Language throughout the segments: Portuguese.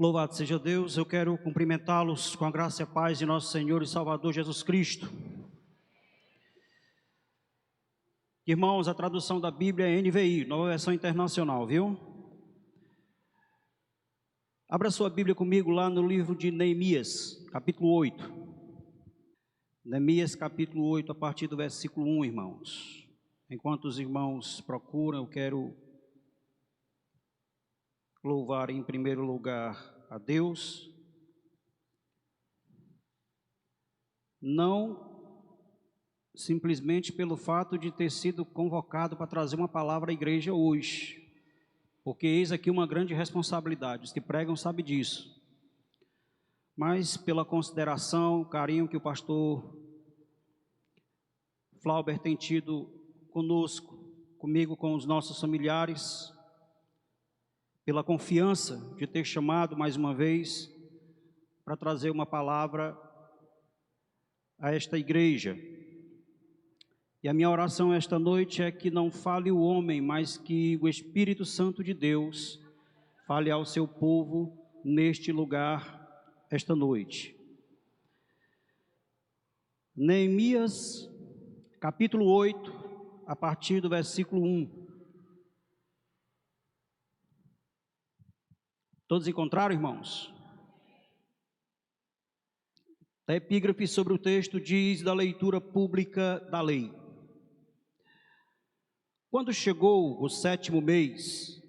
Louvado seja Deus, eu quero cumprimentá-los com a graça e a paz de nosso Senhor e Salvador Jesus Cristo. Irmãos, a tradução da Bíblia é NVI, Nova Versão Internacional, viu? Abra sua Bíblia comigo lá no livro de Neemias, capítulo 8. Neemias, capítulo 8, a partir do versículo 1, irmãos. Enquanto os irmãos procuram, eu quero louvar em primeiro lugar a Deus, não simplesmente pelo fato de ter sido convocado para trazer uma palavra à igreja hoje, porque eis aqui uma grande responsabilidade, os que pregam sabem disso, mas pela consideração, carinho que o pastor Flauber tem tido conosco, comigo, com os nossos familiares, pela confiança de ter chamado mais uma vez para trazer uma palavra a esta igreja. E a minha oração esta noite é que não fale o homem, mas que o Espírito Santo de Deus fale ao seu povo neste lugar esta noite. Neemias, capítulo 8, a partir do versículo 1. Todos encontraram, irmãos? A epígrafe sobre o texto diz da leitura pública da lei. Quando chegou o 7º mês,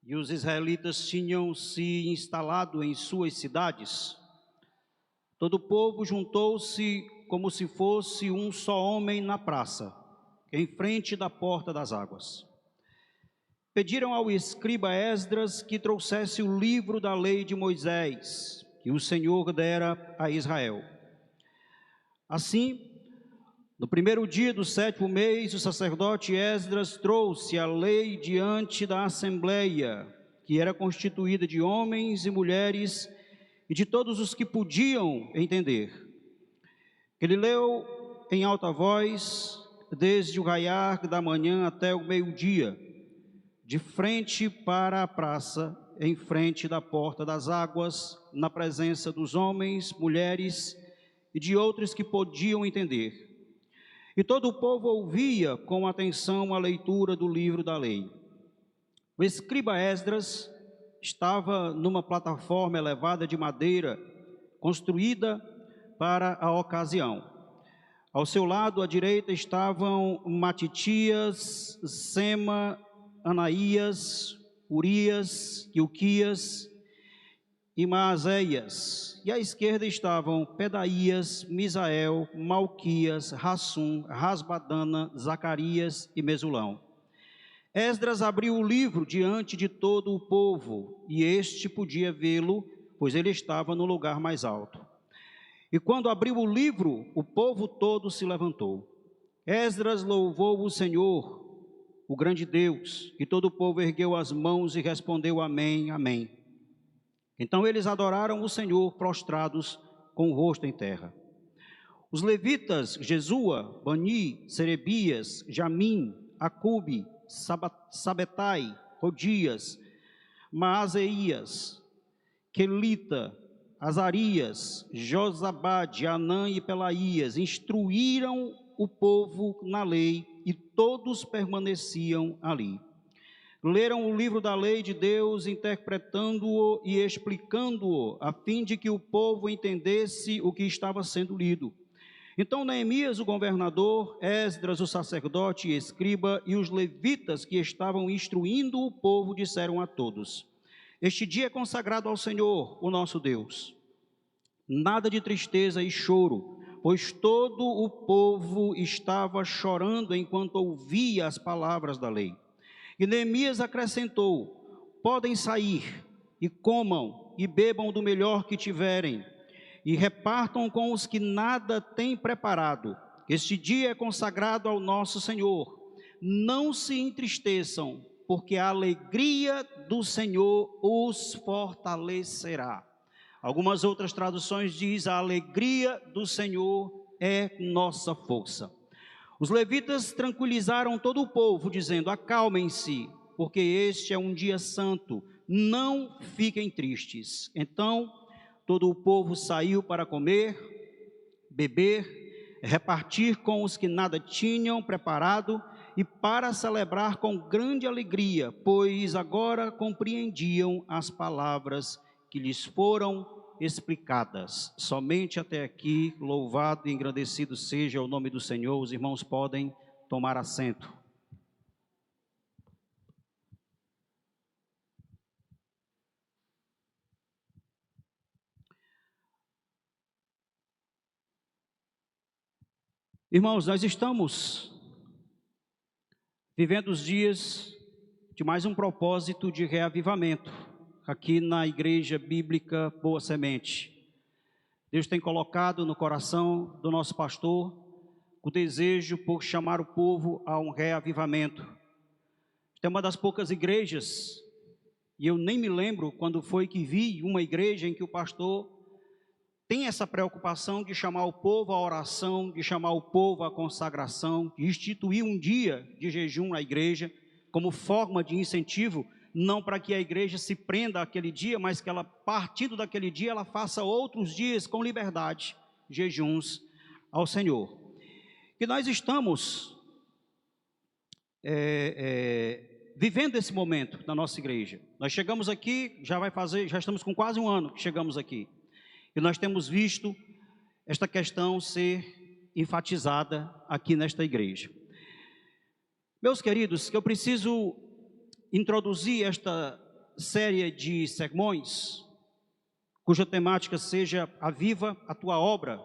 e os israelitas tinham se instalado em suas cidades, todo o povo juntou-se como se fosse um só homem na praça, em frente da porta das águas. Pediram ao escriba Esdras que trouxesse o livro da lei de Moisés, que o Senhor dera a Israel. Assim, no primeiro dia do 7º mês, o sacerdote Esdras trouxe a lei diante da assembleia, que era constituída de homens e mulheres e de todos os que podiam entender. Ele leu em alta voz, desde o raiar da manhã até o meio-dia, de frente para a praça, em frente da porta das águas, na presença dos homens, mulheres e de outros que podiam entender. E todo o povo ouvia com atenção a leitura do livro da lei. O escriba Esdras estava numa plataforma elevada de madeira, construída para a ocasião. Ao seu lado, à direita, estavam Matitias, Sema, Anaías, Urias, Ilquias e Maazéias. E à esquerda estavam Pedaías, Misael, Malquias, Rassum, Rasbadana, Zacarias e Mesulão. Esdras abriu o livro diante de todo o povo, e este podia vê-lo, pois ele estava no lugar mais alto. E quando abriu o livro, o povo todo se levantou. Esdras louvou o Senhor, o grande Deus, e todo o povo ergueu as mãos e respondeu amém, amém. Então eles adoraram o Senhor prostrados com o rosto em terra. Os levitas, Jesua, Bani, Serebias, Jamim, Acube, Sabetai, Rodias, Maazéias, Quelita, Azarias, Josabade, Anã e Pelaías instruíram o povo na lei e todos permaneciam ali. Leram o livro da lei de Deus, interpretando-o e explicando-o, a fim de que o povo entendesse o que estava sendo lido. Então Neemias, o governador, Esdras, o sacerdote e escriba, e os levitas que estavam instruindo o povo, disseram a todos: este dia é consagrado ao Senhor, o nosso Deus. Nada de tristeza e choro, pois todo o povo estava chorando enquanto ouvia as palavras da lei. E Neemias acrescentou: podem sair e comam e bebam do melhor que tiverem, e repartam com os que nada têm preparado. Este dia é consagrado ao nosso Senhor. Não se entristeçam, porque a alegria do Senhor os fortalecerá. Algumas outras traduções dizem: a alegria do Senhor é nossa força. Os levitas tranquilizaram todo o povo, dizendo: acalmem-se, porque este é um dia santo. não fiquem tristes. Então todo o povo saiu para comer, beber, repartir com os que nada tinham preparado e para celebrar com grande alegria, pois agora compreendiam as palavras que lhes foram explicadas. Somente até aqui, louvado e engrandecido seja o nome do Senhor. Os irmãos podem tomar assento. Irmãos, nós estamos vivendo os dias de mais um propósito de reavivamento aqui na Igreja Bíblica Boa Semente. Deus tem colocado no coração do nosso pastor o desejo por chamar o povo a um reavivamento. Esta é uma das poucas igrejas, e eu nem me lembro quando foi que vi uma igreja em que o pastor tem essa preocupação de chamar o povo à oração, de chamar o povo à consagração, de instituir um dia de jejum na igreja, como forma de incentivo, não para que a igreja se prenda àquele dia, mas que ela, partindo daquele dia, ela faça outros dias com liberdade, jejuns ao Senhor. Que nós estamos vivendo esse momento na nossa igreja. Nós chegamos aqui, já estamos com quase um ano que chegamos aqui. E nós temos visto esta questão ser enfatizada aqui nesta igreja. Meus queridos, que eu preciso introduzir esta série de sermões, cuja temática seja Aviva a tua obra,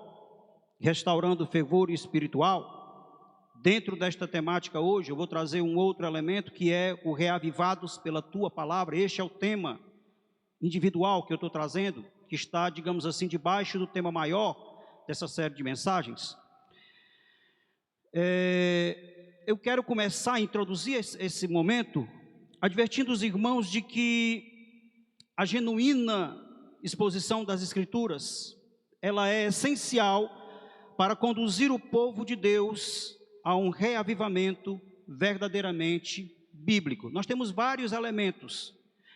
restaurando o fervor espiritual. Dentro desta temática hoje, eu vou trazer um outro elemento que é o reavivados pela tua palavra. Este é o tema individual que eu estou trazendo, que está, digamos assim, debaixo do tema maior dessa série de mensagens. Eu quero começar a introduzir esse momento, advertindo os irmãos de que a genuína exposição das Escrituras, ela é essencial para conduzir o povo de Deus a um reavivamento verdadeiramente bíblico. Nós temos vários elementos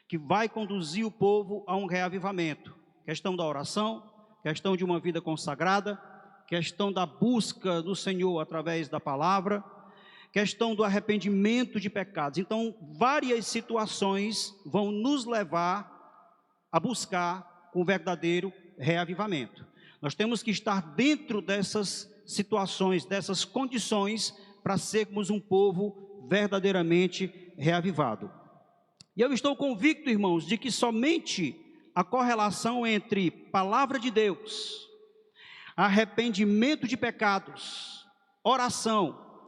que vai conduzir o povo a um reavivamento. Questão da oração, questão de uma vida consagrada, questão da busca do Senhor através da palavra, questão do arrependimento de pecados. Então, várias situações vão nos levar a buscar um verdadeiro reavivamento. Nós temos que estar dentro dessas situações, dessas condições, para sermos um povo verdadeiramente reavivado. E eu estou convicto, irmãos, de que somente a correlação entre palavra de Deus, arrependimento de pecados, oração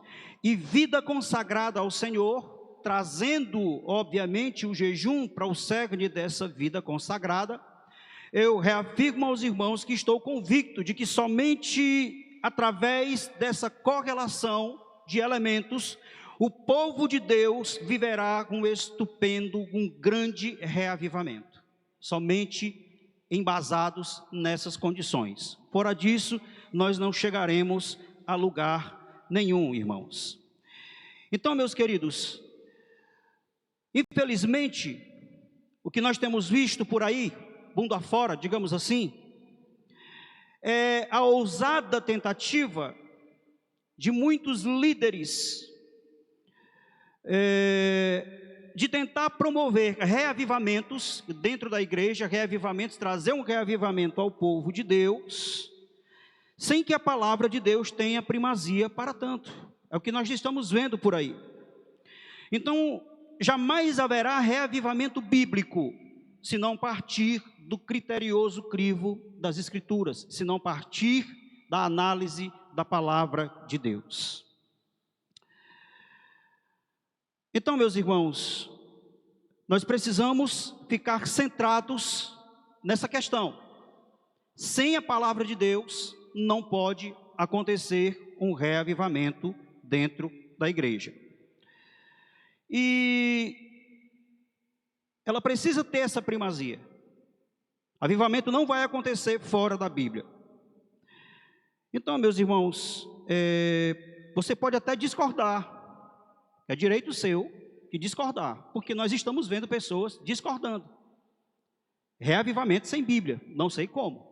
e vida consagrada ao Senhor, trazendo, obviamente, o jejum para o cerne dessa vida consagrada, eu reafirmo aos irmãos que estou convicto de que somente através dessa correlação de elementos, o povo de Deus viverá um estupendo, um grande reavivamento. Somente embasados nessas condições. Fora disso, nós não chegaremos a lugar nenhum, irmãos. Então, meus queridos, infelizmente, o que nós temos visto por aí, mundo afora, digamos assim, é a ousada tentativa de muitos líderes de tentar promover reavivamentos dentro da igreja, reavivamentos, trazer um reavivamento ao povo de Deus, sem que a palavra de Deus tenha primazia para tanto. É o que nós estamos vendo por aí. Então, jamais haverá reavivamento bíblico, se não partir do criterioso crivo das Escrituras, se não partir da análise da palavra de Deus. Então, meus irmãos, nós precisamos ficar centrados nessa questão. Sem a palavra de Deus, não pode acontecer um reavivamento dentro da igreja. E ela precisa ter essa primazia. Avivamento não vai acontecer fora da Bíblia. Então, meus irmãos, você pode até discordar, é direito seu, que discordar, porque nós estamos vendo pessoas discordando. Reavivamento sem Bíblia, não sei como.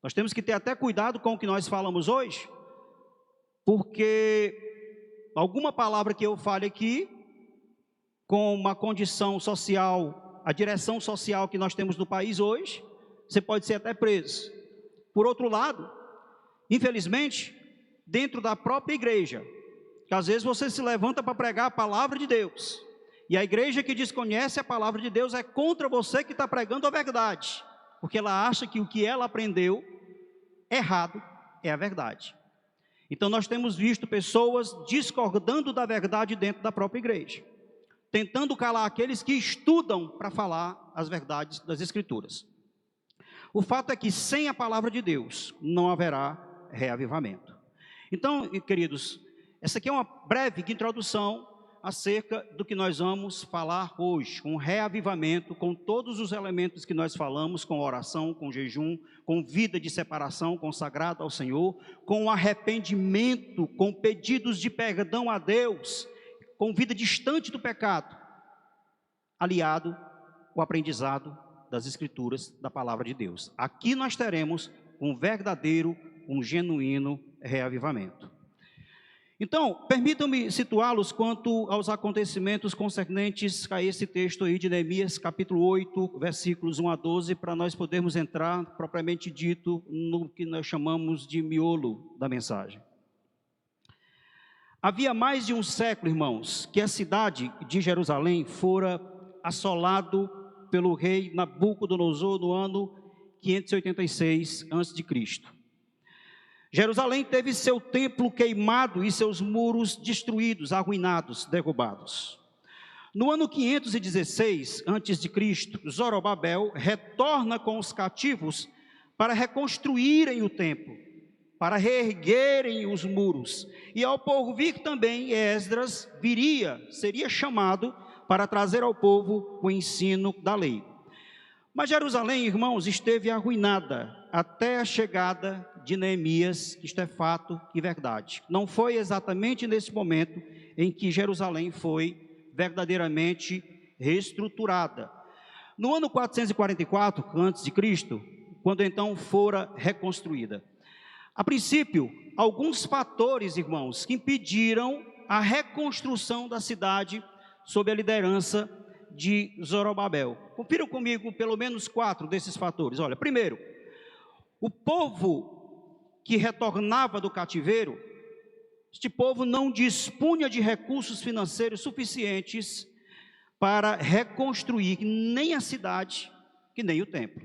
Nós temos que ter até cuidado com o que nós falamos hoje, porque alguma palavra que eu fale aqui, com uma condição social, a direção social que nós temos no país hoje, você pode ser até preso. Por outro lado, infelizmente, dentro da própria igreja, que às vezes você se levanta para pregar a palavra de Deus, e a igreja que desconhece a palavra de Deus é contra você que está pregando a verdade, porque ela acha que o que ela aprendeu errado é a verdade. Então nós temos visto pessoas discordando da verdade dentro da própria igreja, tentando calar aqueles que estudam para falar as verdades das Escrituras. O fato é que sem a palavra de Deus não haverá reavivamento. Então, queridos, essa aqui é uma breve introdução acerca do que nós vamos falar hoje, com reavivamento, com todos os elementos que nós falamos, com oração, com jejum, com vida de separação consagrada ao Senhor, com arrependimento, com pedidos de perdão a Deus, com vida distante do pecado, aliado ao aprendizado das Escrituras, da palavra de Deus. Aqui nós teremos um verdadeiro, um genuíno reavivamento. Então, permitam-me situá-los quanto aos acontecimentos concernentes a esse texto aí de Neemias, capítulo 8, versículos 1 a 12, para nós podermos entrar, propriamente dito, no que nós chamamos de miolo da mensagem. Havia mais de um século, irmãos, que a cidade de Jerusalém fora assolado pelo rei Nabucodonosor no ano 586 a.C. Jerusalém teve seu templo queimado e seus muros destruídos, arruinados, derrubados. No ano 516 a.C., Zorobabel retorna com os cativos para reconstruírem o templo, para reerguerem os muros. E ao povo vir também, Esdras seria chamado para trazer ao povo o ensino da lei. Mas Jerusalém, irmãos, esteve arruinada até a chegada de Neemias, isto é fato e verdade. Não foi exatamente nesse momento em que Jerusalém foi verdadeiramente reestruturada. No ano 444 a.C., quando então fora reconstruída. A princípio, alguns fatores, irmãos, que impediram a reconstrução da cidade sob a liderança de Zorobabel. Confiram comigo pelo menos 4 desses fatores. Olha, primeiro, o povo que retornava do cativeiro, este povo não dispunha de recursos financeiros suficientes para reconstruir nem a cidade, que nem o templo.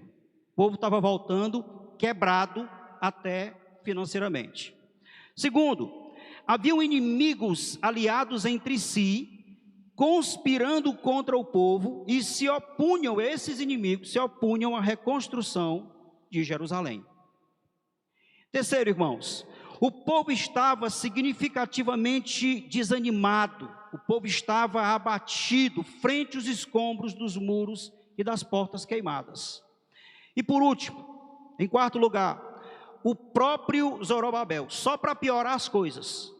O povo estava voltando quebrado até financeiramente. Segundo, haviam inimigos aliados entre si, conspirando contra o povo, e esses inimigos se opunham à reconstrução de Jerusalém. Terceiro, irmãos, o povo estava significativamente desanimado, o povo estava abatido frente aos escombros dos muros e das portas queimadas. E por último, em quarto lugar, o próprio Zorobabel, só para piorar as coisas,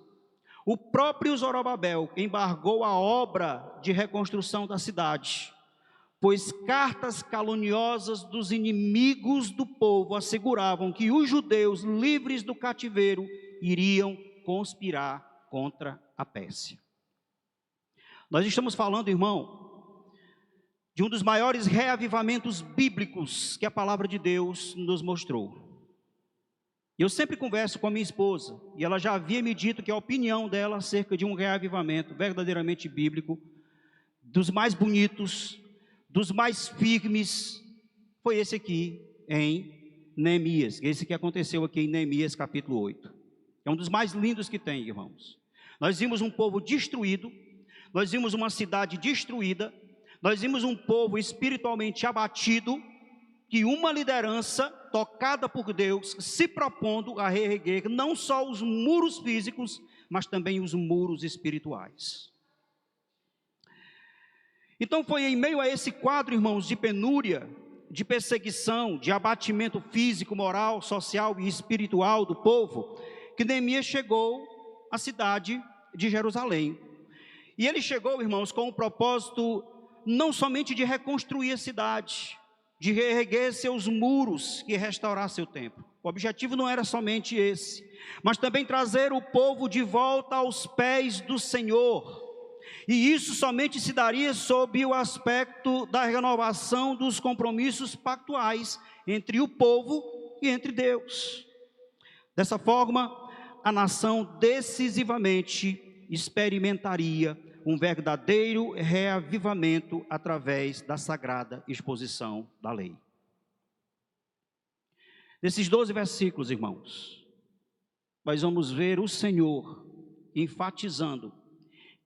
o próprio Zorobabel embargou a obra de reconstrução da cidade, pois cartas caluniosas dos inimigos do povo asseguravam que os judeus livres do cativeiro iriam conspirar contra a Pérsia. Nós estamos falando, irmão, de um dos maiores reavivamentos bíblicos que a palavra de Deus nos mostrou. Eu sempre converso com a minha esposa, e ela já havia me dito que a opinião dela acerca de um reavivamento verdadeiramente bíblico, dos mais bonitos, dos mais firmes, foi esse aqui em Neemias, esse que aconteceu aqui em Neemias capítulo 8. É um dos mais lindos que tem, irmãos. Nós vimos um povo destruído, nós vimos uma cidade destruída, nós vimos um povo espiritualmente abatido, que uma liderança tocada por Deus, se propondo a reerguer não só os muros físicos, mas também os muros espirituais. Então foi em meio a esse quadro, irmãos, de penúria, de perseguição, de abatimento físico, moral, social e espiritual do povo, que Neemias chegou à cidade de Jerusalém. E ele chegou, irmãos, com o propósito não somente de reconstruir a cidade, de reerguer seus muros e restaurar seu templo. O objetivo não era somente esse, mas também trazer o povo de volta aos pés do Senhor. E isso somente se daria sob o aspecto da renovação dos compromissos pactuais entre o povo e entre Deus. Dessa forma, a nação decisivamente experimentaria um verdadeiro reavivamento através da sagrada exposição da lei. Nesses 12 versículos, irmãos, nós vamos ver o Senhor enfatizando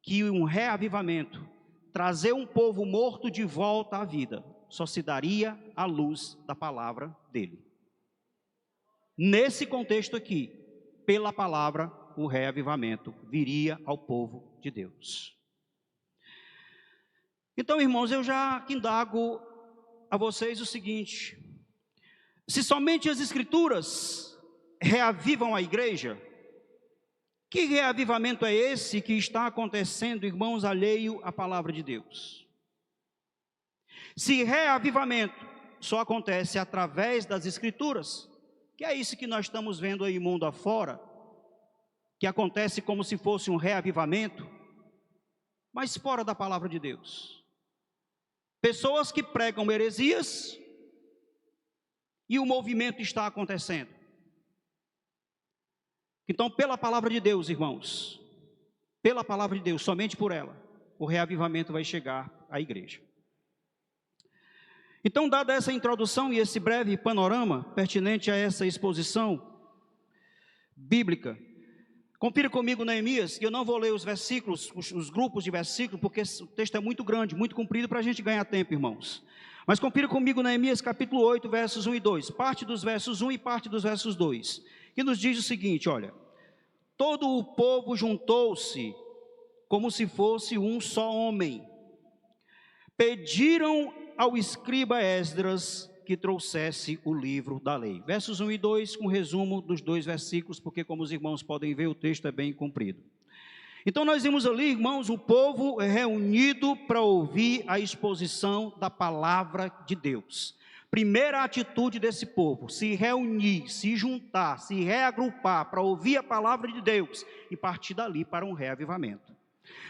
que um reavivamento, trazer um povo morto de volta à vida, só se daria à luz da palavra dele. Nesse contexto aqui, pela palavra, o reavivamento viria ao povo de Deus. Então, irmãos, eu já indago a vocês o seguinte: se somente as Escrituras reavivam a igreja, que reavivamento é esse que está acontecendo, irmãos, alheio à palavra de Deus? Se reavivamento só acontece através das Escrituras, que é isso que nós estamos vendo aí mundo afora, que acontece como se fosse um reavivamento, mas fora da palavra de Deus. Pessoas que pregam heresias e o movimento está acontecendo. Então, pela palavra de Deus, irmãos, pela palavra de Deus, somente por ela, o reavivamento vai chegar à igreja. Então, dada essa introdução e esse breve panorama pertinente a essa exposição bíblica, confira comigo Neemias, e eu não vou ler os versículos, os grupos de versículos, porque o texto é muito grande, muito comprido para a gente ganhar tempo, irmãos. Mas confira comigo Neemias capítulo 8, versos 1 e 2, parte dos versos 1 e parte dos versos 2, que nos diz o seguinte, olha: todo o povo juntou-se como se fosse um só homem, pediram ao escriba Esdras que trouxesse o livro da lei. Versos 1 e 2, com resumo dos dois versículos, porque como os irmãos podem ver, o texto é bem comprido. Então nós vimos ali, irmãos, o povo reunido para ouvir a exposição da palavra de Deus. Primeira atitude desse povo, se reunir, se juntar, se reagrupar para ouvir a palavra de Deus e partir dali para um reavivamento.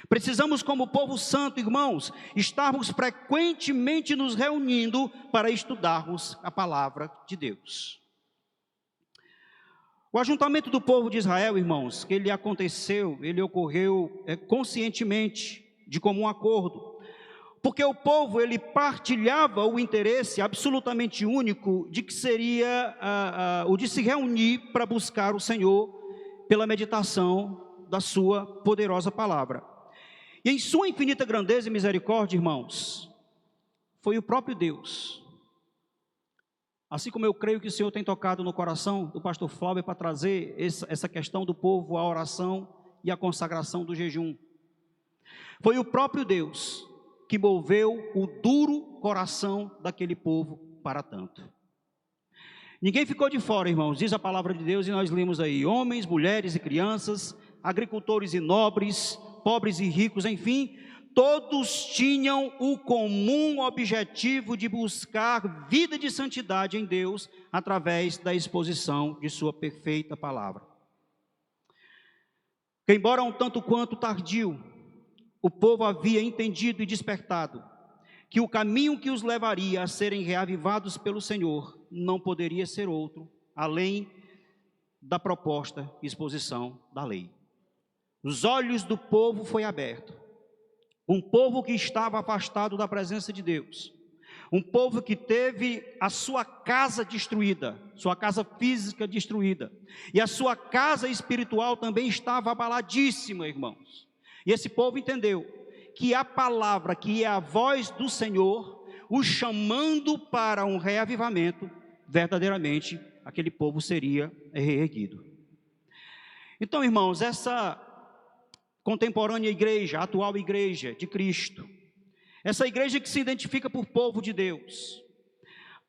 Precisamos, como povo santo, irmãos, estarmos frequentemente nos reunindo para estudarmos a palavra de Deus. O ajuntamento do povo de Israel, irmãos, que ele ocorreu conscientemente, de comum acordo, porque o povo, ele partilhava o interesse absolutamente único de que seria o de se reunir para buscar o Senhor pela meditação da sua poderosa palavra. E em sua infinita grandeza e misericórdia, irmãos, foi o próprio Deus, assim como eu creio que o Senhor tem tocado no coração do pastor Flávio para trazer essa questão do povo, a oração e a consagração do jejum. Foi o próprio Deus que moveu o duro coração daquele povo para tanto. Ninguém ficou de fora, irmãos, diz a palavra de Deus, e nós lemos aí: homens, mulheres e crianças, agricultores e nobres, pobres e ricos, enfim, todos tinham o comum objetivo de buscar vida de santidade em Deus, através da exposição de sua perfeita palavra. Que embora um tanto quanto tardio, o povo havia entendido e despertado que o caminho que os levaria a serem reavivados pelo Senhor não poderia ser outro, além da proposta exposição da lei. Os olhos do povo foi aberto. Um povo que estava afastado da presença de Deus. Um povo que teve a sua casa destruída, sua casa física destruída. E a sua casa espiritual também estava abaladíssima, irmãos. E esse povo entendeu que a palavra, que é a voz do Senhor, o chamando para um reavivamento, verdadeiramente aquele povo seria reerguido. Então, irmãos, essa contemporânea igreja, a atual igreja de Cristo, essa igreja que se identifica por povo de Deus,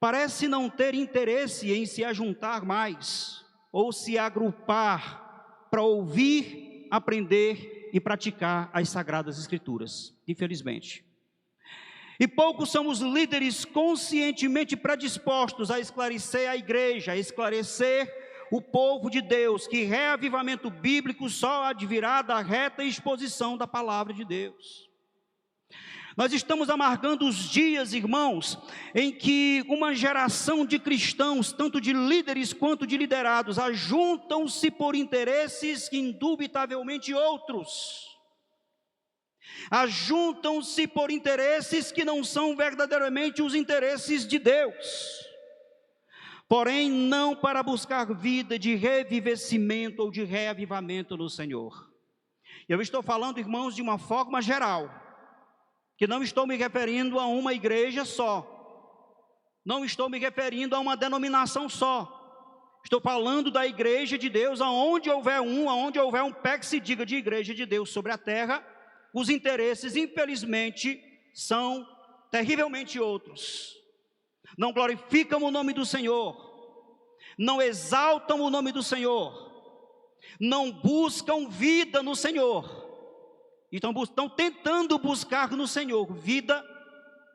parece não ter interesse em se ajuntar mais, ou se agrupar para ouvir, aprender e praticar as Sagradas Escrituras, infelizmente. E poucos são os líderes conscientemente predispostos a esclarecer a igreja, a esclarecer o povo de Deus, que reavivamento bíblico só advirá da reta exposição da palavra de Deus. Nós estamos amargando os dias, irmãos, em que uma geração de cristãos, tanto de líderes quanto de liderados, ajuntam-se por interesses indubitavelmente outros. Ajuntam-se por interesses que não são verdadeiramente os interesses de Deus. Porém, não para buscar vida de revivecimento ou de reavivamento no Senhor. Eu estou falando, irmãos, de uma forma geral, que não estou me referindo a uma igreja só, não estou me referindo a uma denominação só, estou falando da igreja de Deus, aonde houver um pé que se diga de igreja de Deus sobre a terra, os interesses, infelizmente, são terrivelmente outros. Não glorificam o nome do Senhor, não exaltam o nome do Senhor, não buscam vida no Senhor, estão tentando buscar no Senhor vida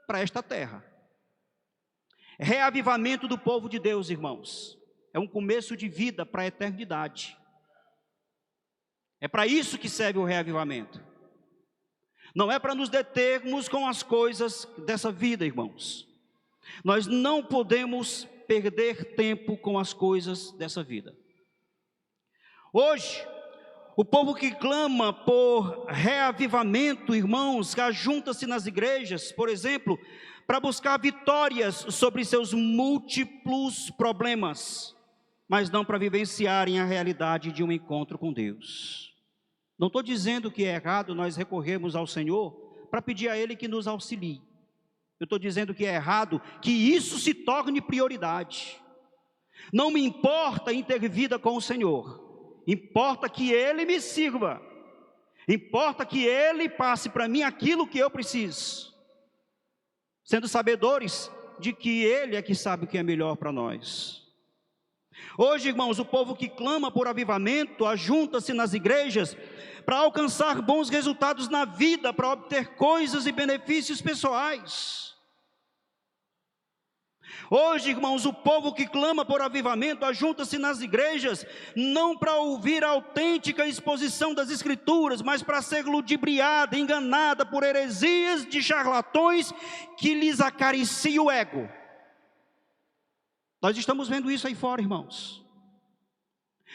para esta terra. Reavivamento do povo de Deus, irmãos, é um começo de vida para a eternidade. É para isso que serve o reavivamento. Não é para nos determos com as coisas dessa vida, irmãos. Nós não podemos perder tempo com as coisas dessa vida. Hoje, o povo que clama por reavivamento, irmãos, que ajunta-se nas igrejas, por exemplo, para buscar vitórias sobre seus múltiplos problemas, mas não para vivenciarem a realidade de um encontro com Deus. Não estou dizendo que é errado nós recorrermos ao Senhor para pedir a Ele que nos auxilie. Eu estou dizendo que é errado que isso se torne prioridade. Não me importa em ter vida com o Senhor. Importa que Ele me sirva, importa que Ele passe para mim aquilo que eu preciso, sendo sabedores de que Ele é que sabe o que é melhor para nós. Hoje, irmãos, o povo que clama por avivamento, ajunta-se nas igrejas para alcançar bons resultados na vida, para obter coisas e benefícios pessoais. Hoje, irmãos, o povo que clama por avivamento ajunta-se nas igrejas, não para ouvir a autêntica exposição das Escrituras, mas para ser ludibriada, enganada por heresias de charlatões que lhes acariciam o ego. Nós estamos vendo isso aí fora, irmãos.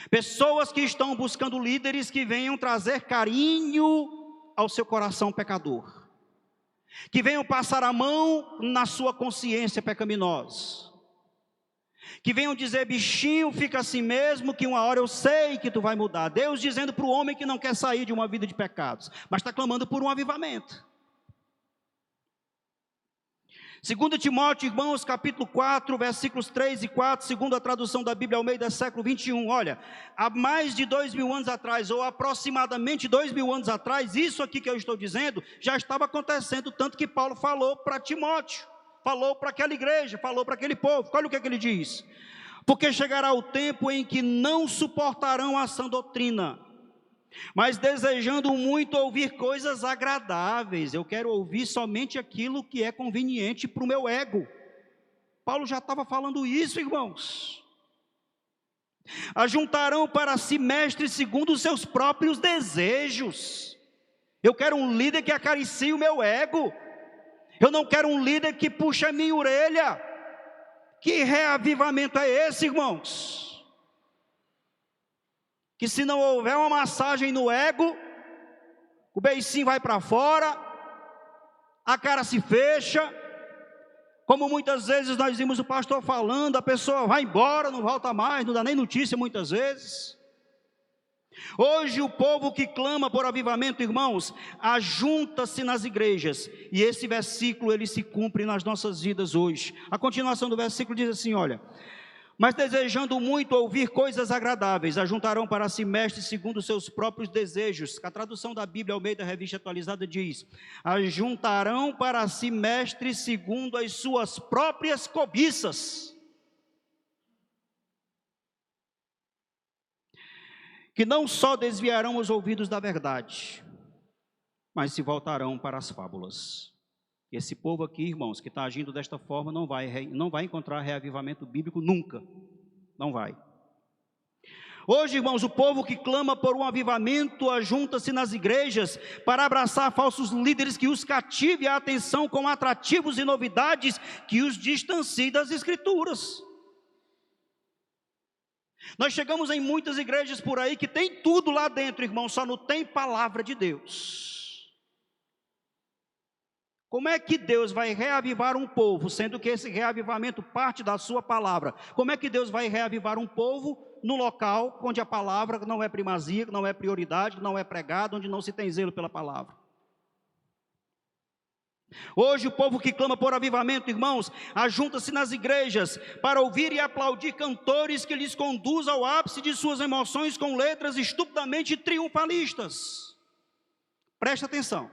Pessoas que estão buscando líderes que venham trazer carinho ao seu coração pecador, que venham passar a mão na sua consciência pecaminosa, que venham dizer: bichinho, fica assim mesmo, que uma hora eu sei que tu vai mudar. Deus dizendo para o homem que não quer sair de uma vida de pecados, mas está clamando por um avivamento. 2 Timóteo, irmãos, capítulo 4, versículos 3 e 4, segundo a tradução da Bíblia Almeida, século 21, olha, há mais de 2000 anos atrás, ou aproximadamente 2000 anos atrás, isso aqui que eu estou dizendo, já estava acontecendo, tanto que Paulo falou para Timóteo, falou para aquela igreja, falou para aquele povo. Olha o que é que ele diz: porque chegará o tempo em que não suportarão a sã doutrina, mas desejando muito ouvir coisas agradáveis. Eu quero ouvir somente aquilo que é conveniente para o meu ego. Paulo já estava falando isso, irmãos. Ajuntarão para si mestres segundo os seus próprios desejos. Eu quero um líder que acaricie o meu ego. Eu não quero um líder que puxe a minha orelha. Que reavivamento é esse, irmãos? Que se não houver uma massagem no ego, o beicinho vai para fora, a cara se fecha, como muitas vezes nós vimos o pastor falando, a pessoa vai embora, não volta mais, não dá nem notícia muitas vezes. Hoje o povo que clama por avivamento, irmãos, ajunta-se nas igrejas, e esse versículo ele se cumpre nas nossas vidas hoje. A continuação do versículo diz assim, olha: mas desejando muito ouvir coisas agradáveis, ajuntarão para si mestres segundo os seus próprios desejos. A tradução da Bíblia Almeida Revista Atualizada diz: ajuntarão para si mestres segundo as suas próprias cobiças, que não só desviarão os ouvidos da verdade, mas se voltarão para as fábulas. Esse povo aqui, irmãos, que está agindo desta forma, não vai encontrar reavivamento bíblico nunca. Não vai. Hoje, irmãos, o povo que clama por um avivamento ajunta-se nas igrejas para abraçar falsos líderes que os cative a atenção com atrativos e novidades que os distanciem das Escrituras. Nós chegamos em muitas igrejas por aí que tem tudo lá dentro, irmão, só não tem palavra de Deus. Como é que Deus vai reavivar um povo, sendo que esse reavivamento parte da sua palavra? Como é que Deus vai reavivar um povo no local onde a palavra não é primazia, não é prioridade, não é pregada, onde não se tem zelo pela palavra? Hoje o povo que clama por avivamento, irmãos, ajunta-se nas igrejas para ouvir e aplaudir cantores que lhes conduzam ao ápice de suas emoções com letras estupidamente triunfalistas. Presta atenção,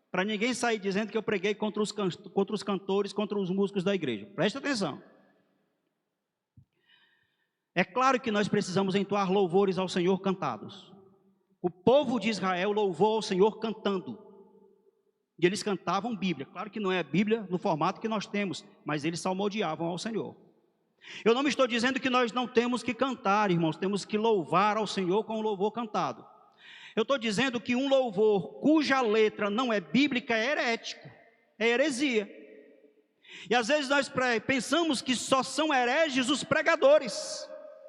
para ninguém sair dizendo que eu preguei contra os cantores, contra os músicos da igreja. Presta atenção. É claro que nós precisamos entoar louvores ao Senhor cantados. O povo de Israel louvou ao Senhor cantando. E eles cantavam Bíblia. Claro que não é a Bíblia no formato que nós temos, mas eles salmodiavam ao Senhor. Eu não me estou dizendo que nós não temos que cantar, irmãos, temos que louvar ao Senhor com o louvor cantado. Eu estou dizendo que um louvor cuja letra não é bíblica é herético, é heresia. E às vezes nós pensamos que só são hereges os pregadores,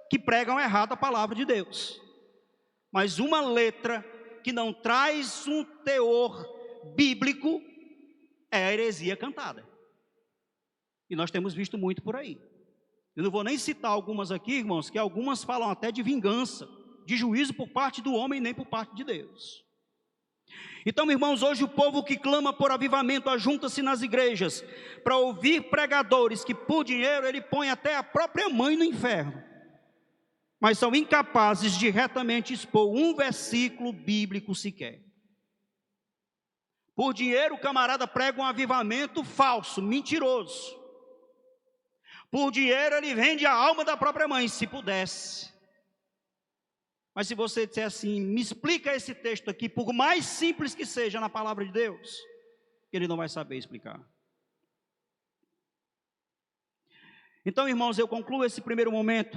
que pregam errado a palavra de Deus. Mas uma letra que não traz um teor bíblico é heresia cantada. E nós temos visto muito por aí. Eu não vou nem citar algumas aqui, irmãos, que algumas falam até de vingança, de juízo por parte do homem, nem por parte de Deus. Então, irmãos, hoje o povo que clama por avivamento ajunta-se nas igrejas para ouvir pregadores que por dinheiro ele põe até a própria mãe no inferno, mas são incapazes de retamente expor um versículo bíblico sequer. Por dinheiro o camarada prega um avivamento falso, mentiroso. Por dinheiro ele vende a alma da própria mãe, se pudesse. Mas se você disser assim, me explica esse texto aqui, por mais simples que seja na palavra de Deus, ele não vai saber explicar. Então, irmãos, eu concluo esse primeiro momento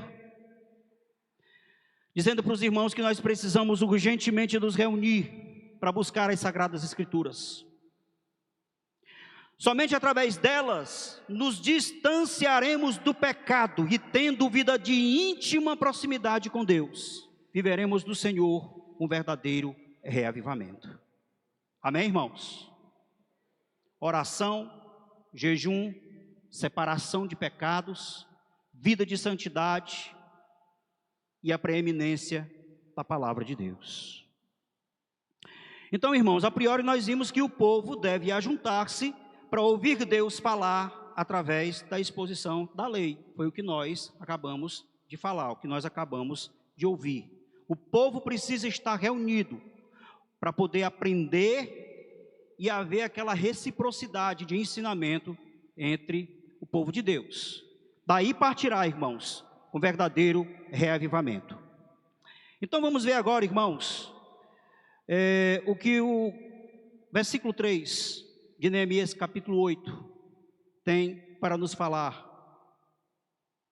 dizendo para os irmãos que nós precisamos urgentemente nos reunir para buscar as Sagradas Escrituras. Somente através delas nos distanciaremos do pecado e, tendo vida de íntima proximidade com Deus, viveremos do Senhor um verdadeiro reavivamento. Amém, irmãos? Oração, jejum, separação de pecados, vida de santidade e a preeminência da palavra de Deus. Então, irmãos, a priori nós vimos que o povo deve ajuntar-se para ouvir Deus falar através da exposição da lei. Foi o que nós acabamos de falar, o que nós acabamos de ouvir. O povo precisa estar reunido para poder aprender e haver aquela reciprocidade de ensinamento entre o povo de Deus. Daí partirá, irmãos, um verdadeiro reavivamento. Então vamos ver agora, irmãos, o que o versículo 3 de Neemias capítulo 8 tem para nos falar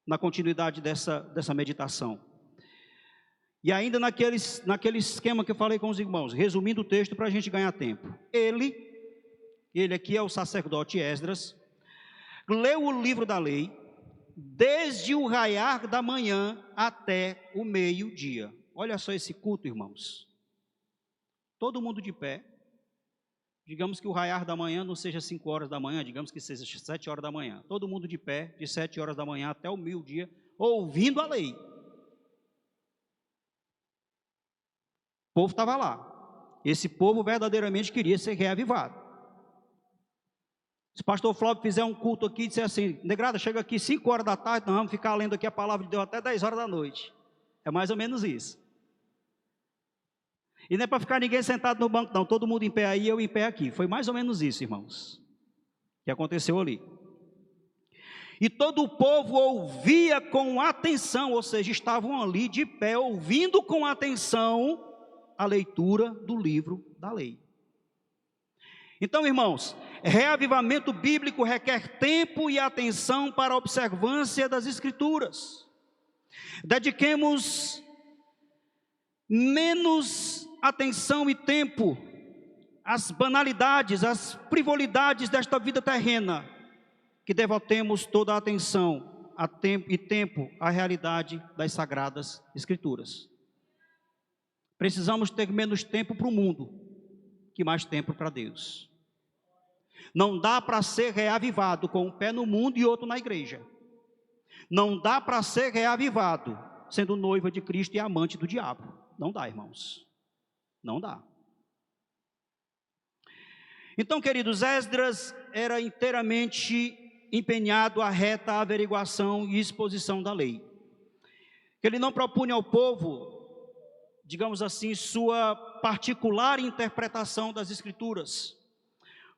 na continuidade dessa meditação. E ainda naquele esquema que eu falei com os irmãos, resumindo o texto para a gente ganhar tempo. Ele aqui é o sacerdote Esdras, leu o livro da lei, desde o raiar da manhã até o meio-dia. Olha só esse culto, irmãos. Todo mundo de pé. Digamos que o raiar da manhã não seja 5 horas da manhã, digamos que seja 7 horas da manhã. Todo mundo de pé, de 7 horas da manhã até o meio-dia, ouvindo a lei. O povo estava lá. Esse povo verdadeiramente queria ser reavivado. Se o pastor Flávio fizer um culto aqui e disser assim, negrada, chega aqui 5 horas da tarde, nós vamos ficar lendo aqui a palavra de Deus até 10 horas da noite. É mais ou menos isso. E não é para ficar ninguém sentado no banco, não. Todo mundo em pé aí, eu em pé aqui. Foi mais ou menos isso, irmãos, que aconteceu ali. E todo o povo ouvia com atenção, ou seja, estavam ali de pé, ouvindo com atenção a leitura do livro da lei. Então, irmãos, reavivamento bíblico requer tempo e atenção para a observância das Escrituras. Dediquemos menos atenção e tempo às banalidades, às frivolidades desta vida terrena, que devotemos toda a atenção e tempo à realidade das Sagradas Escrituras. Precisamos ter menos tempo para o mundo, que mais tempo para Deus. Não dá para ser reavivado com um pé no mundo e outro na igreja. Não dá para ser reavivado sendo noiva de Cristo e amante do diabo. Não dá, irmãos. Não dá. Então, queridos, Esdras era inteiramente empenhado à reta averiguação e exposição da lei. Ele não propunha ao povo, digamos assim, sua particular interpretação das Escrituras,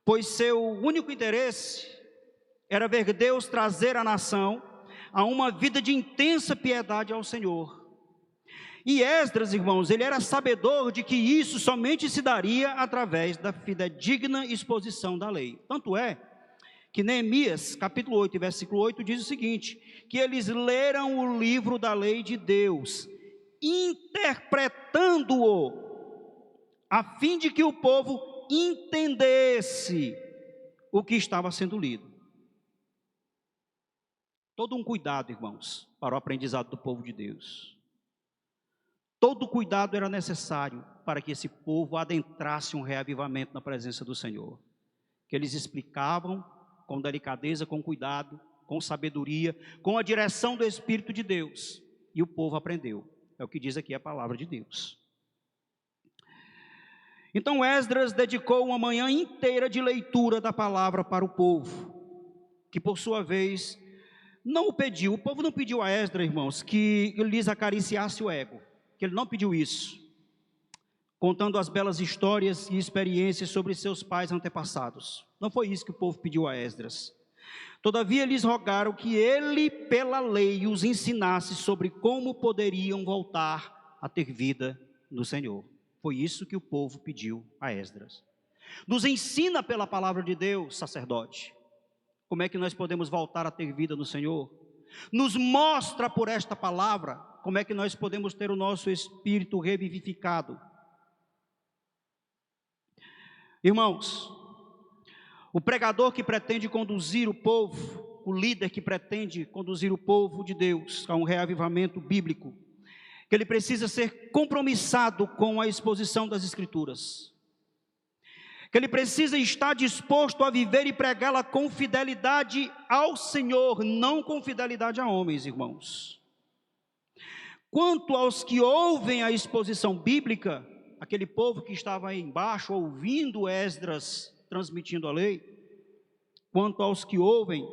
pois seu único interesse era ver Deus trazer a nação a uma vida de intensa piedade ao Senhor. E Esdras, irmãos, ele era sabedor de que isso somente se daria através da fidedigna exposição da lei. Tanto é que Neemias, capítulo 8, versículo 8, diz o seguinte, que eles leram o livro da lei de Deus, interpretando-o, a fim de que o povo entendesse o que estava sendo lido. Todo um cuidado, irmãos, para o aprendizado do povo de Deus. Todo cuidado era necessário para que esse povo adentrasse um reavivamento na presença do Senhor. Que eles explicavam com delicadeza, com cuidado, com sabedoria, com a direção do Espírito de Deus. E o povo aprendeu. É o que diz aqui a palavra de Deus. Então Esdras dedicou uma manhã inteira de leitura da palavra para o povo, que por sua vez não o pediu. O povo não pediu a Esdras, irmãos, que lhes acariciasse o ego, que ele não pediu isso, contando as belas histórias e experiências sobre seus pais antepassados. Não foi isso que o povo pediu a Esdras. Todavia lhes rogaram que ele, pela lei, os ensinasse sobre como poderiam voltar a ter vida no Senhor. Foi isso que o povo pediu a Esdras. Nos ensina pela palavra de Deus, sacerdote, como é que nós podemos voltar a ter vida no Senhor. Nos mostra por esta palavra como é que nós podemos ter o nosso espírito revivificado. Irmãos, o pregador que pretende conduzir o povo, o líder que pretende conduzir o povo de Deus a um reavivamento bíblico, que ele precisa ser compromissado com a exposição das Escrituras, que ele precisa estar disposto a viver e pregá-la com fidelidade ao Senhor, não com fidelidade a homens, irmãos. Quanto aos que ouvem a exposição bíblica, aquele povo que estava aí embaixo ouvindo Esdras transmitindo a lei, quanto aos que ouvem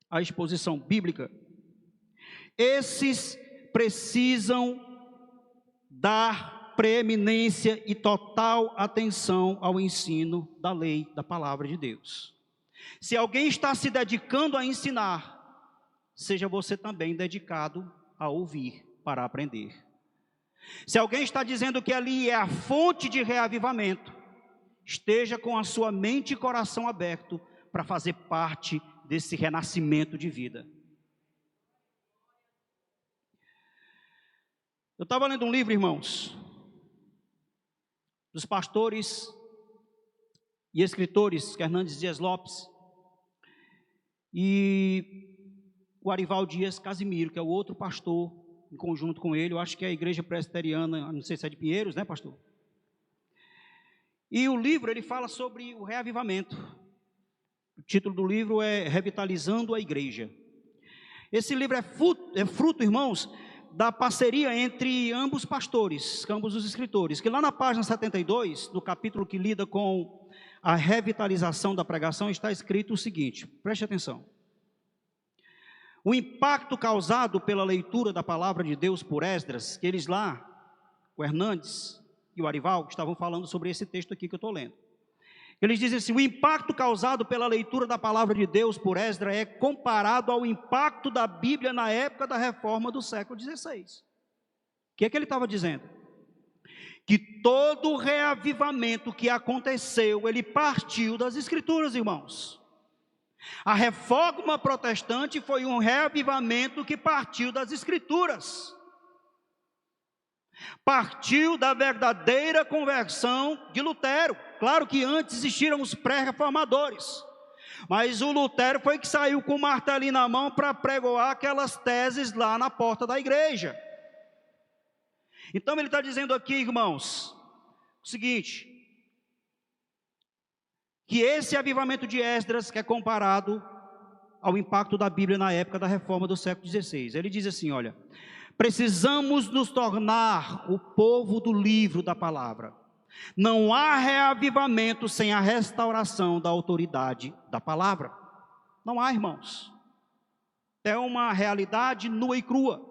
a exposição bíblica, esses precisam dar preeminência e total atenção ao ensino da lei, da palavra de Deus. Se alguém está se dedicando a ensinar, seja você também dedicado a ouvir para aprender. Se alguém está dizendo que ali é a fonte de reavivamento, esteja com a sua mente e coração aberto para fazer parte desse renascimento de vida. Eu estava lendo um livro, irmãos, dos pastores e escritores Hernandes Dias Lopes e o Arival Dias Casimiro, que é o outro pastor, em conjunto com ele, eu acho que é a igreja presbiteriana, não sei se é de Pinheiros, né, pastor? E o livro, ele fala sobre o reavivamento. O título do livro é Revitalizando a Igreja. Esse livro é fruto, irmãos, da parceria entre ambos pastores, ambos os escritores, que lá na página 72, no capítulo que lida com a revitalização da pregação, está escrito o seguinte, preste atenção. O impacto causado pela leitura da palavra de Deus por Esdras, que eles lá, o Hernandes e o Arival, estavam falando sobre esse texto aqui que eu estou lendo. Eles dizem assim, o impacto causado pela leitura da palavra de Deus por Esdras é comparado ao impacto da Bíblia na época da reforma do século XVI. O que é que ele estava dizendo? que todo reavivamento que aconteceu, ele partiu das Escrituras, irmãos. A reforma protestante foi um reavivamento que partiu das Escrituras. Partiu da verdadeira conversão de Lutero. Claro que antes existiram os pré-reformadores, mas o Lutero foi que saiu com o martelinho na mão para pregoar aquelas teses lá na porta da igreja. Então ele está dizendo aqui, irmãos, o seguinte, que esse avivamento de Esdras, que é comparado ao impacto da Bíblia na época da reforma do século XVI. Ele diz assim, olha, precisamos nos tornar o povo do livro da palavra. Não há reavivamento sem a restauração da autoridade da palavra. Não há, irmãos. É uma realidade nua e crua.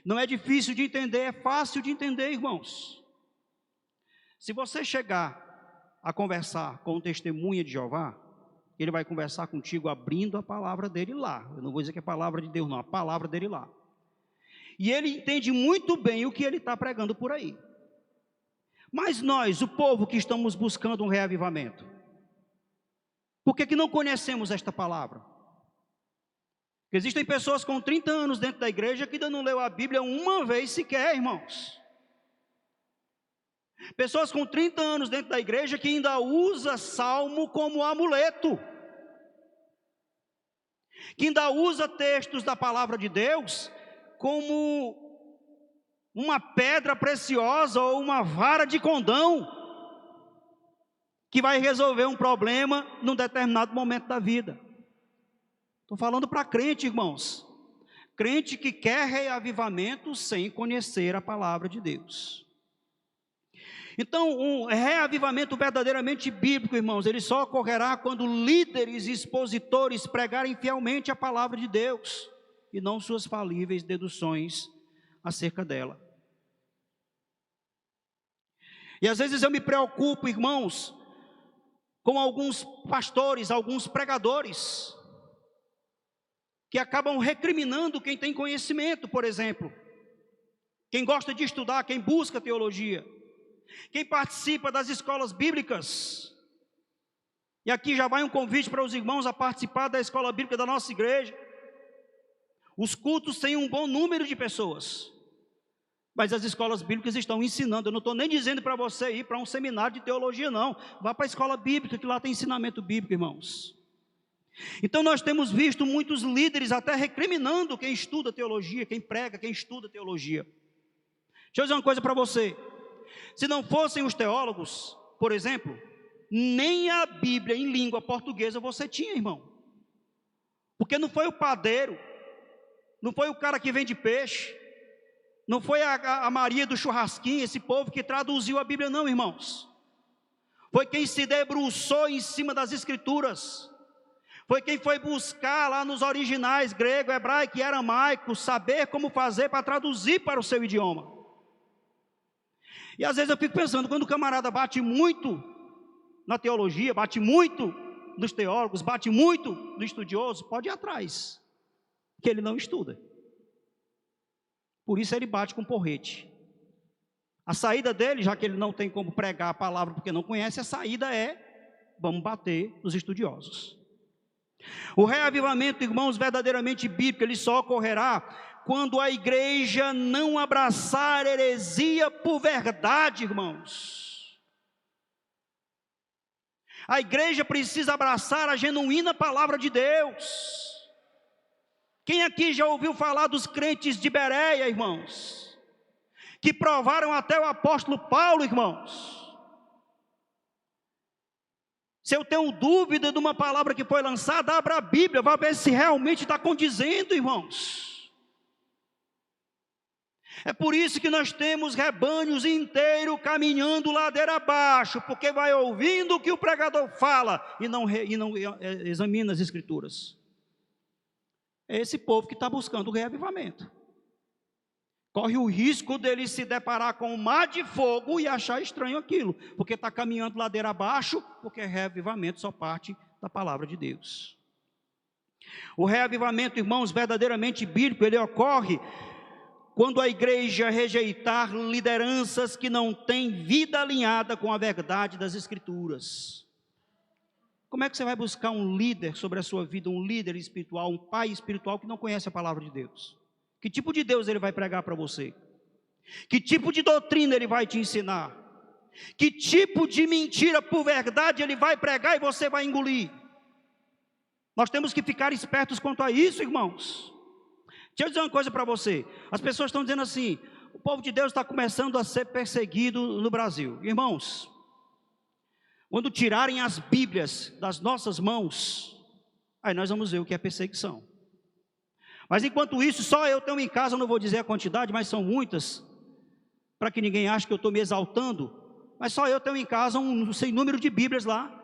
Não é difícil de entender, é fácil de entender, irmãos. Se você chegar a conversar com o testemunha de Jeová, ele vai conversar contigo abrindo a palavra dele lá. Eu não vou dizer que é a palavra de Deus não, a palavra dele lá. E ele entende muito bem o que ele está pregando por aí. Mas nós, o povo que estamos buscando um reavivamento, por que não conhecemos esta palavra? Existem pessoas com 30 anos dentro da igreja que ainda não leu a Bíblia uma vez sequer, irmãos. Pessoas com 30 anos dentro da igreja que ainda usa salmo como amuleto. Que ainda usa textos da palavra de Deus como uma pedra preciosa ou uma vara de condão que vai resolver um problema num determinado momento da vida. Estou falando para crente, irmãos. Crente que quer reavivamento sem conhecer a palavra de Deus. Então, um reavivamento verdadeiramente bíblico, irmãos, ele só ocorrerá quando líderes e expositores pregarem fielmente a palavra de Deus e não suas falíveis deduções acerca dela. E às vezes eu me preocupo, irmãos, com alguns pastores, alguns pregadores, que acabam recriminando quem tem conhecimento, por exemplo. Quem gosta de estudar, quem busca teologia, quem participa das escolas bíblicas. E aqui já vai um convite para os irmãos a participar da escola bíblica da nossa igreja. Os cultos têm um bom número de pessoas, mas as escolas bíblicas estão ensinando. Eu não estou nem dizendo para você ir para um seminário de teologia, não. Vá para a escola bíblica, que lá tem ensinamento bíblico, irmãos. Então nós temos visto muitos líderes até recriminando quem estuda teologia, quem prega, quem estuda teologia. Deixa eu dizer uma coisa para você. Se não fossem os teólogos, por exemplo, nem a Bíblia em língua portuguesa você tinha, irmão. Porque não foi o padeiro, não foi o cara que vende peixe, não foi a Maria do churrasquinho, esse povo que traduziu a Bíblia, não, irmãos. Foi quem se debruçou em cima das Escrituras. Foi quem foi buscar lá nos originais grego, hebraico e aramaico, saber como fazer para traduzir para o seu idioma. E às vezes eu fico pensando, quando o camarada bate muito na teologia, bate muito nos teólogos, bate muito no estudioso, pode ir atrás, que ele não estuda. Por isso ele bate com porrete. A saída dele, já que ele não tem como pregar a palavra porque não conhece, a saída é, vamos bater nos estudiosos. O reavivamento, irmãos, verdadeiramente bíblico, ele só ocorrerá quando a igreja não abraçar heresia por verdade, irmãos. A igreja precisa abraçar a genuína palavra de Deus. Quem aqui já ouviu falar dos crentes de Bereia, irmãos? Que provaram até o apóstolo Paulo, irmãos. Se eu tenho dúvida de uma palavra que foi lançada, abra a Bíblia, vá ver se realmente está condizendo, irmãos. É por isso que nós temos rebanhos inteiros caminhando ladeira abaixo, porque vai ouvindo o que o pregador fala e não examina as Escrituras. É esse povo que está buscando o reavivamento. Corre o risco dele se deparar com um mar de fogo e achar estranho aquilo, porque está caminhando ladeira abaixo, porque reavivamento só parte da palavra de Deus. O reavivamento, irmãos, verdadeiramente bíblico, ele ocorre quando a igreja rejeitar lideranças que não têm vida alinhada com a verdade das Escrituras. Como é que você vai buscar um líder sobre a sua vida, um líder espiritual, um pai espiritual que não conhece a palavra de Deus? Que tipo de Deus ele vai pregar para você? Que tipo de doutrina ele vai te ensinar? Que tipo de mentira por verdade ele vai pregar e você vai engolir? Nós temos que ficar espertos quanto a isso, irmãos. Deixa eu dizer uma coisa para você. As pessoas estão dizendo assim: o povo de Deus está começando a ser perseguido no Brasil. Irmãos, quando tirarem as Bíblias das nossas mãos, aí nós vamos ver o que é perseguição. Mas enquanto isso, só eu tenho em casa, eu não vou dizer a quantidade, mas são muitas, para que ninguém ache que eu estou me exaltando, mas só eu tenho em casa um sem número de Bíblias lá.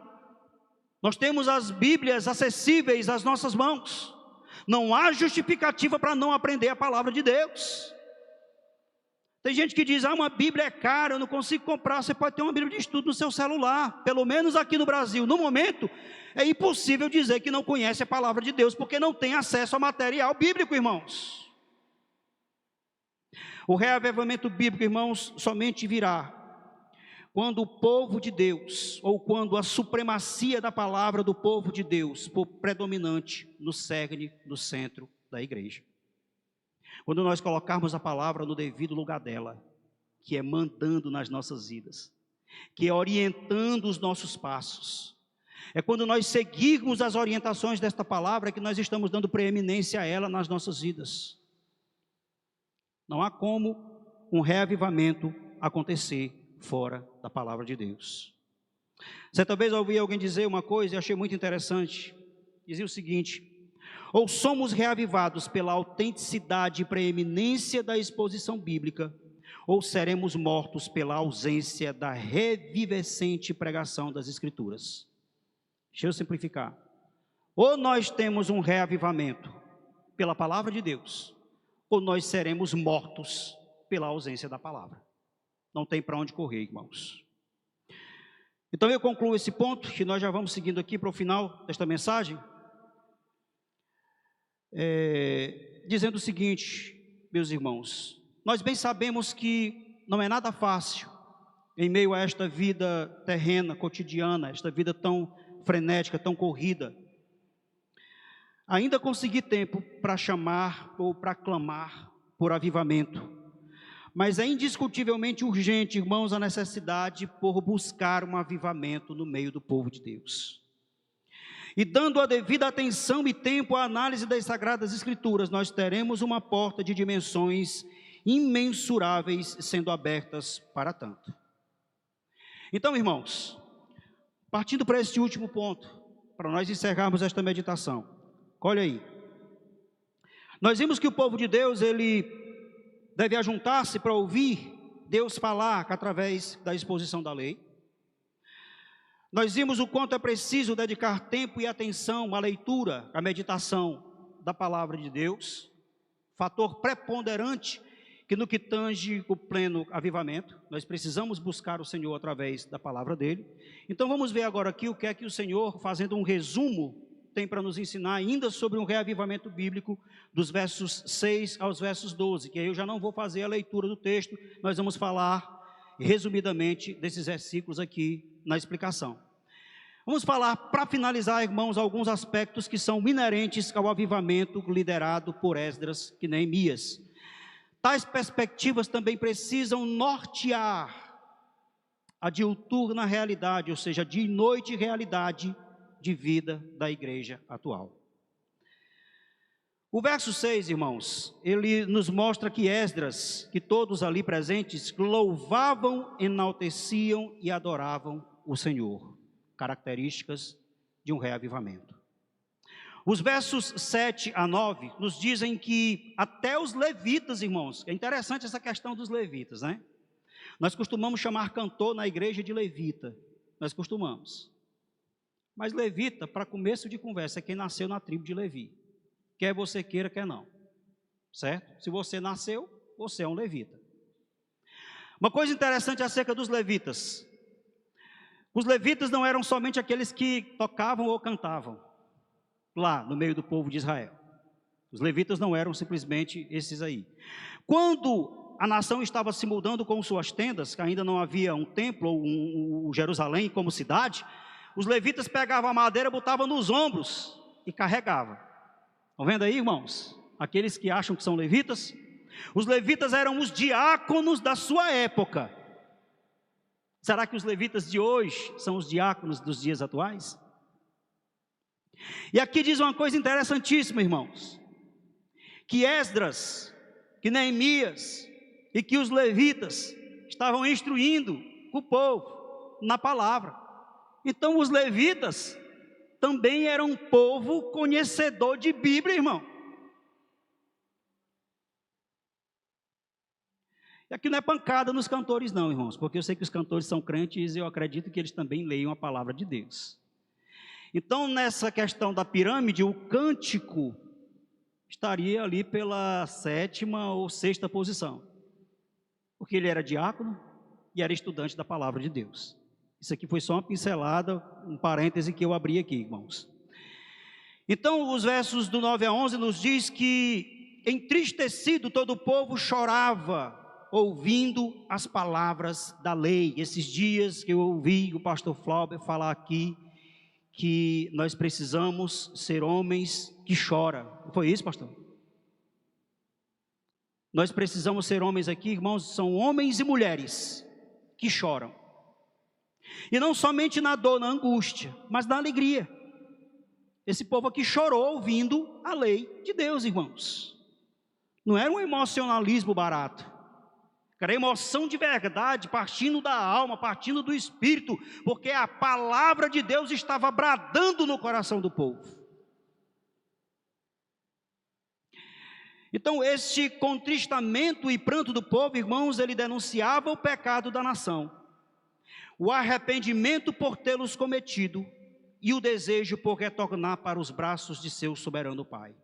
Nós temos as Bíblias acessíveis às nossas mãos. Não há justificativa para não aprender a palavra de Deus. Tem gente que diz: uma Bíblia é cara, eu não consigo comprar. Você pode ter uma Bíblia de estudo no seu celular. Pelo menos aqui no Brasil, no momento, é impossível dizer que não conhece a palavra de Deus, porque não tem acesso a material bíblico, irmãos. O reavivamento bíblico, irmãos, somente virá quando o povo de Deus, ou quando a supremacia da palavra do povo de Deus for predominante no cerne, no centro da igreja. Quando nós colocarmos a palavra no devido lugar dela, que é mandando nas nossas vidas, que é orientando os nossos passos. É quando nós seguirmos as orientações desta palavra que nós estamos dando preeminência a ela nas nossas vidas. Não há como um reavivamento acontecer fora da palavra de Deus. Certa vez eu ouvi alguém dizer uma coisa e achei muito interessante. Dizia o seguinte: ou somos reavivados pela autenticidade e preeminência da exposição bíblica, ou seremos mortos pela ausência da revivescente pregação das Escrituras. Deixa eu simplificar. Ou nós temos um reavivamento pela palavra de Deus, ou nós seremos mortos pela ausência da palavra. Não tem para onde correr, irmãos. Então eu concluo esse ponto, que nós já vamos seguindo aqui para o final desta mensagem, dizendo o seguinte, meus irmãos: nós bem sabemos que não é nada fácil, em meio a esta vida terrena, cotidiana, esta vida tão frenética, tão corrida, ainda conseguir tempo para chamar ou para clamar por avivamento. Mas é indiscutivelmente urgente, irmãos, a necessidade por buscar um avivamento no meio do povo de Deus. E dando a devida atenção e tempo à análise das Sagradas Escrituras, nós teremos uma porta de dimensões imensuráveis sendo abertas para tanto. Então, irmãos, partindo para este último ponto, para nós encerrarmos esta meditação, olha aí. Nós vimos que o povo de Deus, ele deve ajuntar-se para ouvir Deus falar através da exposição da lei. Nós vimos o quanto é preciso dedicar tempo e atenção à leitura, à meditação da palavra de Deus, fator preponderante que no que tange o pleno avivamento, nós precisamos buscar o Senhor através da palavra dele. Então vamos ver agora aqui o que é que o Senhor, fazendo um resumo, tem para nos ensinar ainda sobre um reavivamento bíblico, dos versos 6 aos versos 12, que aí eu já não vou fazer a leitura do texto, nós vamos falar resumidamente desses versículos aqui na explicação. Vamos falar, para finalizar, irmãos, alguns aspectos que são inerentes ao avivamento liderado por Esdras e Neemias. Tais perspectivas também precisam nortear a diuturna realidade, ou seja, de noite realidade de vida da igreja atual. O verso 6, irmãos, ele nos mostra que Esdras, que todos ali presentes, louvavam, enalteciam e adoravam o Senhor. Características de um reavivamento. Os versos 7 a 9 nos dizem que até os levitas, irmãos, é interessante essa questão dos levitas, né? Nós costumamos chamar cantor na igreja de levita, nós costumamos. Mas levita, para começo de conversa, é quem nasceu na tribo de Levi. Quer você queira, quer não. Certo? Se você nasceu, você é um levita. Uma coisa interessante acerca dos levitas. Os levitas não eram somente aqueles que tocavam ou cantavam lá no meio do povo de Israel. Os levitas não eram simplesmente esses aí. Quando a nação estava se mudando com suas tendas, que ainda não havia um templo ou um Jerusalém como cidade, os levitas pegavam a madeira, botavam nos ombros e carregavam. Estão vendo aí, irmãos? Aqueles que acham que são levitas. Os levitas eram os diáconos da sua época. Será que os levitas de hoje são os diáconos dos dias atuais? E aqui diz uma coisa interessantíssima, irmãos, que Esdras, que Neemias e que os levitas estavam instruindo o povo na palavra. Então os levitas também eram um povo conhecedor de Bíblia, irmão. E aqui não é pancada nos cantores não, irmãos, porque eu sei que os cantores são crentes e eu acredito que eles também leiam a palavra de Deus. Então, nessa questão da pirâmide, o cântico estaria ali pela 7ª ou 6ª posição, porque ele era diácono e era estudante da palavra de Deus. Isso aqui foi só uma pincelada, um parêntese que eu abri aqui, irmãos. Então, os versos do 9 a 11 nos diz que, entristecido, todo o povo chorava, ouvindo as palavras da lei. Esses dias que eu ouvi o pastor Flauber falar aqui, que nós precisamos ser homens que choram. Foi isso, pastor? Nós precisamos ser homens aqui, irmãos, são homens e mulheres que choram. E não somente na dor, na angústia, mas na alegria. Esse povo aqui chorou ouvindo a lei de Deus, irmãos. Não era um emocionalismo barato. Era emoção de verdade, partindo da alma, partindo do espírito, porque a palavra de Deus estava bradando no coração do povo. Então, este contristamento e pranto do povo, irmãos, ele denunciava o pecado da nação, o arrependimento por tê-los cometido e o desejo por retornar para os braços de seu soberano Pai.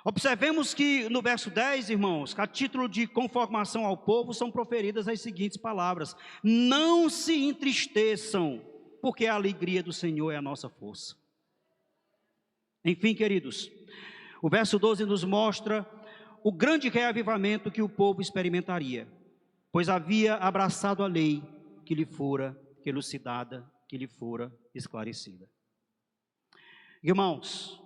Observemos que no verso 10, irmãos, a título de conformação ao povo, são proferidas as seguintes palavras: não se entristeçam, porque a alegria do Senhor é a nossa força. Enfim, queridos, o verso 12 nos mostra o grande reavivamento que o povo experimentaria, pois havia abraçado a lei que lhe fora elucidada, que lhe fora esclarecida. Irmãos,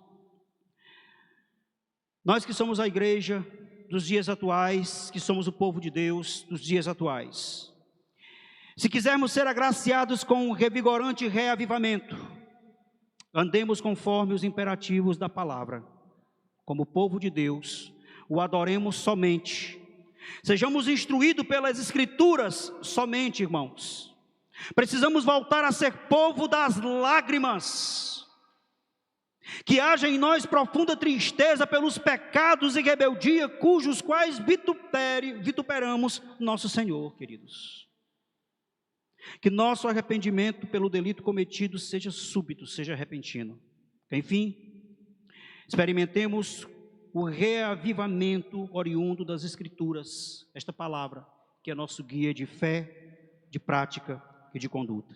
nós que somos a igreja dos dias atuais, que somos o povo de Deus dos dias atuais, se quisermos ser agraciados com um revigorante reavivamento, andemos conforme os imperativos da palavra, como povo de Deus, o adoremos somente, sejamos instruídos pelas escrituras somente, irmãos. Precisamos voltar a ser povo das lágrimas, que haja em nós profunda tristeza pelos pecados e rebeldia, cujos quais vituperamos nosso Senhor, queridos. Que nosso arrependimento pelo delito cometido seja súbito, seja repentino. Enfim, experimentemos o reavivamento oriundo das Escrituras, esta palavra, que é nosso guia de fé, de prática e de conduta.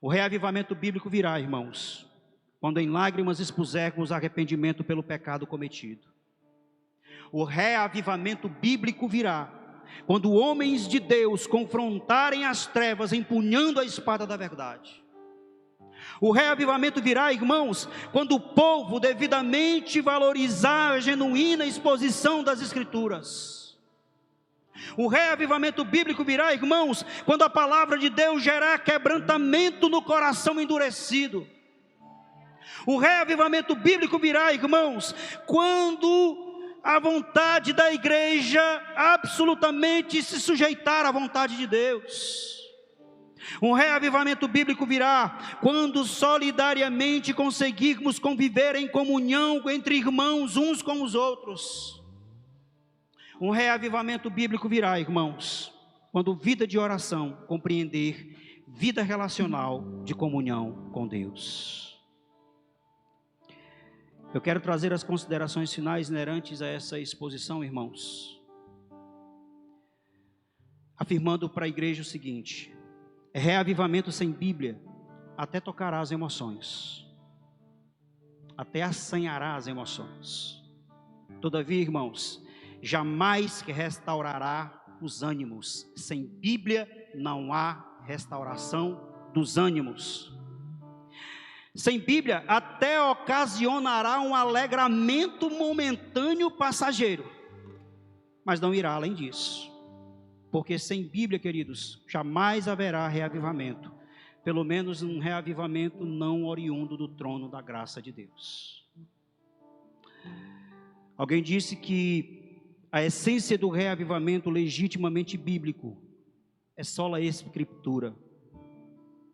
O reavivamento bíblico virá, irmãos, quando em lágrimas expusermos arrependimento pelo pecado cometido. O reavivamento bíblico virá quando homens de Deus confrontarem as trevas empunhando a espada da verdade. O reavivamento virá, irmãos, quando o povo devidamente valorizar a genuína exposição das Escrituras. O reavivamento bíblico virá, irmãos, quando a palavra de Deus gerar quebrantamento no coração endurecido. O reavivamento bíblico virá, irmãos, quando a vontade da igreja absolutamente se sujeitar à vontade de Deus. Um reavivamento bíblico virá quando solidariamente conseguirmos conviver em comunhão entre irmãos uns com os outros. Um reavivamento bíblico virá, irmãos, quando vida de oração compreender vida relacional de comunhão com Deus. Eu quero trazer as considerações finais inerentes a essa exposição, irmãos, afirmando para a igreja o seguinte: reavivamento sem Bíblia até tocará as emoções. até assanhará as emoções. Todavia, irmãos, jamais que restaurará os ânimos. Sem Bíblia não há restauração dos ânimos. Sem Bíblia até ocasionará um alegramento momentâneo passageiro, mas não irá além disso. Porque sem Bíblia, queridos, jamais haverá reavivamento. Pelo menos um reavivamento não oriundo do trono da graça de Deus. Alguém disse que a essência do reavivamento legitimamente bíblico é só a Escritura.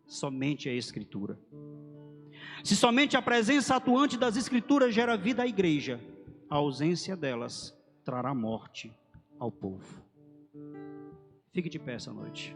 Somente a Escritura. Se somente a presença atuante das Escrituras gera vida à igreja, a ausência delas trará morte ao povo. Fique de pé essa noite.